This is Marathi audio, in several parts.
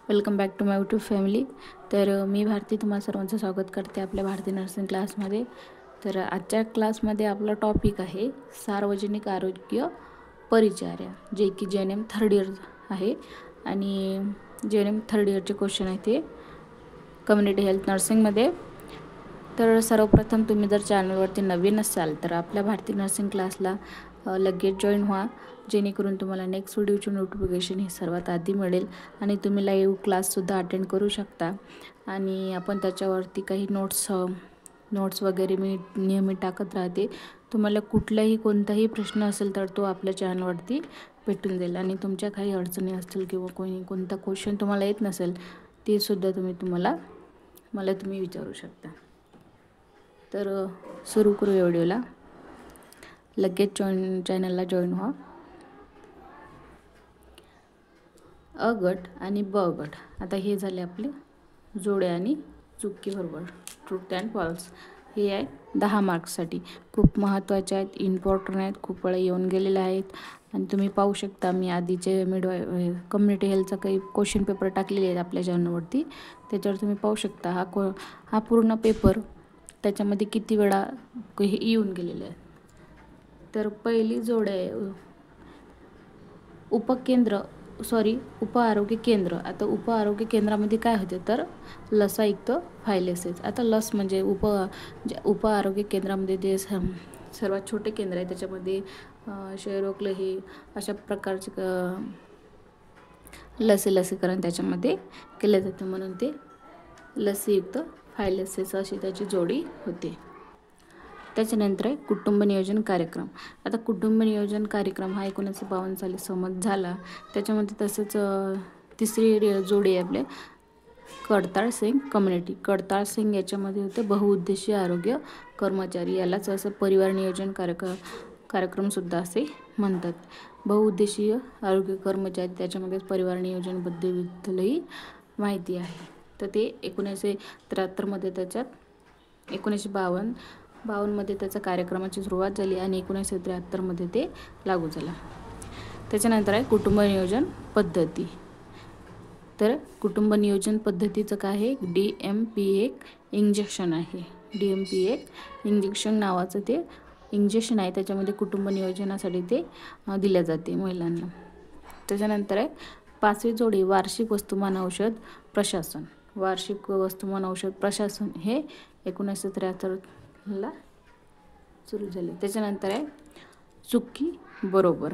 Welcome back to my YouTube family. तर मी भारती तुम्हा सर्वांचं स्वागत करते आपल्या भारती नर्सिंग क्लासमध्ये। तर आजच्या क्लासमध्ये आपला टॉपिक आहे सार्वजनिक आरोग्य परिचर्या, जे की JNM थर्ड इयर आहे आणि JNM थर्ड इयरचे क्वेश्चन आहे ते कम्युनिटी हेल्थ नर्सिंगमध्ये। तर सर्वप्रथम तुम्ही जर चॅनलवरती नवीन असाल तर आपल्या भारती नर्सिंग क्लासला लगेच जॉईन व्हा, जेणेकरून तुम्हाला नेक्स्ट व्हिडिओची नोटिफिकेशन ही सर्वात आधी मिळेल आणि तुम्ही लाईव्ह क्लाससुद्धा अटेंड करू शकता। आणि आपण त्याच्यावरती काही नोट्स वगैरे मी नियमित टाकत राहते। तुम्हाला कुठलाही कोणताही प्रश्न असेल तर तो आपल्या चॅनलवरती भेटून जाईल आणि तुमच्या काही अडचणी असतील किंवा कोणता क्वेश्चन तुम्हाला येत नसेल ते सुद्धा मला तुम्ही विचारू शकता। तर सुरू करूया व्हिडिओला। लगेच चॅनलला जॉईन व्हा। अ गट आणि ब गट, आता हे झाले आपले जोडे आणि चुकी बरोबर, ट्रूथ अँड फॉल्स। हे आहे 10 मार्क्ससाठी, खूप महत्त्वाचे आहेत, इम्पॉर्टंट आहेत, खूप वेळा येऊन गेलेले आहेत। आणि तुम्ही पाहू शकता मी आधीचे कम्युनिटी हेल्थचा काही क्वेश्चन पेपर टाकलेले आहेत आपल्या चॅनलवरती, त्याच्यावर तुम्ही पाहू शकता हा पूर्ण पेपर त्याच्यामध्ये किती वेळा येऊन गेलेले आहे। तर पहिली जोड आहे उप आरोग्य केंद्र। आता उप आरोग्य केंद्रामध्ये काय होते तर लसायुक्त फायलेसेस। आता लस म्हणजे उप आरोग्य केंद्रामध्ये जे सर्वात छोटे केंद्र आहे त्याच्यामध्ये क्षयरोग हे अशा प्रकारचे लसीकरण त्याच्यामध्ये केले जाते, म्हणून ते लसीयुक्त फायलेसेस अशी त्याची जोडी होते। त्याच्यानंतर आहे कुटुंब नियोजन कार्यक्रम। आता कुटुंब नियोजन कार्यक्रम हा 1952 साली संमत झाला। त्याच्यामध्ये तसंच तिसरी जोडी आहे आपले कडताळ सिंग कम्युनिटी। कडताळ सिंग याच्यामध्ये होते बहुउद्देशीय आरोग्य कर्मचारी, यालाच असं परिवार नियोजन कार्यक्रमसुद्धा असे म्हणतात। बहुउद्देशीय आरोग्य कर्मचारी, त्याच्यामध्ये परिवार नियोजनबद्दलही माहिती आहे। तर ते 1973 त्याच्यात 1952 त्याच्या कार्यक्रमाची सुरुवात झाली आणि 1973 ते लागू झाला। त्याच्यानंतर आहे कुटुंब नियोजन पद्धती। तर कुटुंब नियोजन पद्धतीचं काय आहे, DMP एक इंजेक्शन आहे। DMP एक इंजेक्शन नावाचं ते इंजेक्शन आहे, त्याच्यामध्ये कुटुंब नियोजनासाठी ते दिले जाते महिलांना। त्याच्यानंतर आहे 5वी जोडी वार्षिक वस्तुमान औषध प्रशासन। वार्षिक वस्तुमान औषध प्रशासन हे 1973 सुरू झाले। त्याच्यानंतर आहे चुकी बरोबर।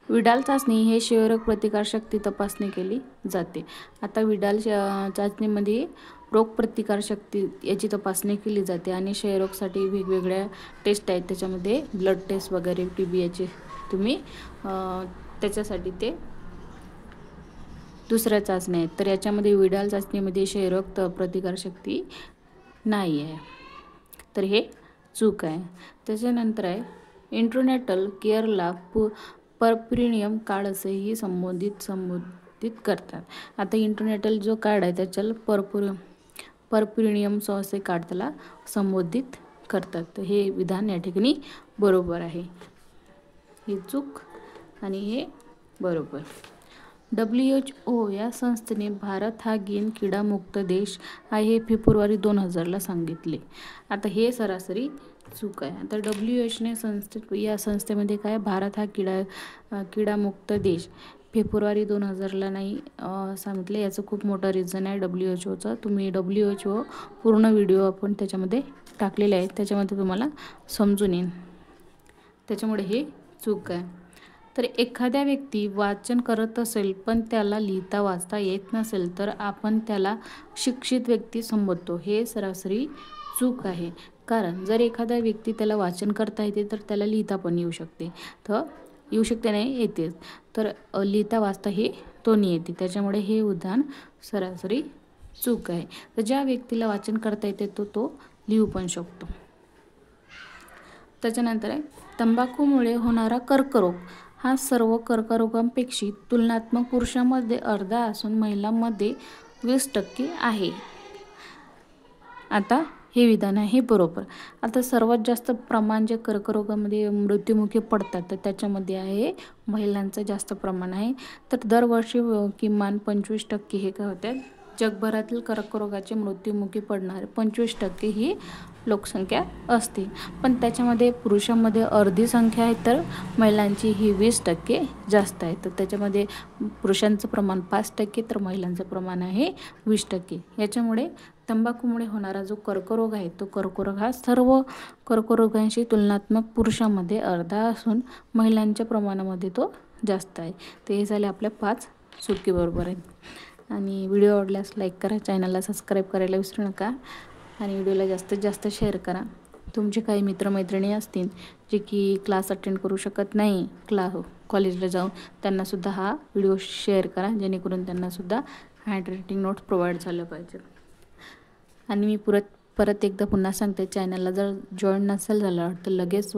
विडाल चाचणी हे क्षयरोग प्रतिकारशक्ती तपासणी केली जाते। आता विडाल चाचणीमध्ये रोग प्रतिकारशक्ती याची तपासणी केली जाते आणि क्षयरोगसाठी वेगवेगळ्या टेस्ट आहेत, त्याच्यामध्ये ब्लड टेस्ट वगैरे TB याचे तुम्ही त्याच्यासाठी ते दुसऱ्या चाचण्या आहेत। तर याच्यामध्ये विडाल चाचणीमध्ये क्षयरोग प्रतिकारशक्ती नाही आहे, तर हे चूक आहे। त्याच्यानंतर आहे इंट्रोनेटल केअरला परप्रिनियम कार्ड असेही संबोधित करतात। आता इंट्रोनेटल जो कार्ड आहे त्याच्याला परप्रिनियम असे कार्ड त्याला संबोधित करतात। तर हे विधान या ठिकाणी बरोबर आहे, ही चूक आणि हे बरोबर। WHO या संस्थेने भारत हा गेन किडामुक्त देश आहे हे फेब्रुवारी 2000ला सांगितले। आता हे सरासरी चूक आहे। आता WHO या संस्थेमध्ये काय, भारत हा किडामुक्त देश फेब्रुवारी 2000ला नाही सांगितले। याचं खूप मोठं रिझन आहे WHOचं। तुम्ही WHO पूर्ण व्हिडिओ आपण त्याच्यामध्ये टाकलेले आहेत, त्याच्यामध्ये तुम्हाला समजून येईल, त्याच्यामुळे हे चूक आहे। तर एखाद्या व्यक्ती वाचन करत असेल पण त्याला लिहिता वाचता येत नसेल तर आपण त्याला शिक्षित व्यक्ती संबोधतो, हे सरासरी चूक आहे। कारण जर एखादा व्यक्ती त्याला वाचन करता येते तर त्याला लिहिता पण येऊ शकते नाही येते, तर लिहिता वाचता हे दोन्ही येते, त्याच्यामुळे हे उदाहरण सरासरी चूक आहे। तर ज्या व्यक्तीला वाचन करता येते तो लिहू पण शकतो। त्याच्यानंतर आहे तंबाखूमुळे होणारा कर्करोग हा सर्व कर्करोगांपेक्षा तुलनात्मक पुरुषांमध्ये अर्धा असून महिलांमध्ये 20% आहे। आता हे विधान आहे हे बरोबर. आता सर्वात जास्त प्रमाण जे कर्करोगामध्ये मृत्युमुखी पडतात तर त्याच्यामध्ये आहे महिलांचं जास्त प्रमाण आहे. तर दरवर्षी किमान 25% हे काय होतात, जगभरातील कर्करोगाचे मृत्युमुखी पडणारे 25% ही लोकसंख्या असते. पण त्याच्यामध्ये पुरुषांमध्ये अर्धी संख्या आहे तर महिलांची ही 20% जास्त आहे. तर त्याच्यामध्ये पुरुषांचं प्रमाण 5% तर महिलांचं प्रमाण आहे 20%. याच्यामुळे तंबाखूमुळे होणारा जो कर्करोग आहे तो कर्करोग हा सर्व कर्करोगांशी तुलनात्मक पुरुषांमध्ये अर्धा असून महिलांच्या प्रमाणामध्ये तो जास्त आहे. तर हे झाले आपल्या 5 चुकी बरोबर आहेत. आणि व्हिडिओ आवडल्यास लाईक करा, चॅनलला सबस्क्राईब करायला विसरू नका आणि व्हिडिओला जास्तीत जास्त शेअर करा. तुमचे काही मित्रमैत्रिणी असतील जे की क्लास अटेंड करू शकत नाही कॉलेजला जाऊन, त्यांनासुद्धा हा व्हिडिओ शेअर करा जेणेकरून त्यांनासुद्धा हँडरायटिंग नोट्स प्रोव्हाइड झालं पाहिजे. आणि मी परत एकदा पुन्हा सांगते, चॅनलला जर जॉईन नसेल झालं तर लगेच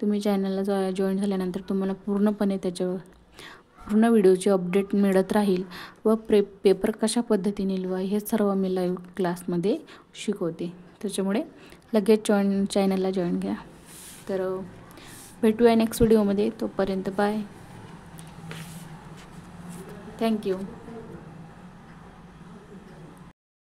तुम्ही चॅनलला जॉईन झाल्यानंतर तुम्हाला पूर्णपणे त्याच्यावर पूर्ण व्हिडिओची अपडेट मिळत राहील व पेपर कशा पद्धतीने लिहावे हे सर्व मी लाईव्ह क्लासमध्ये शिकवते. त्याच्यामुळे लगेच चॅनलला जॉईन घ्या. तर भेटूया नेक्स्ट व्हिडिओमध्ये. तोपर्यंत बाय. थँक्यू.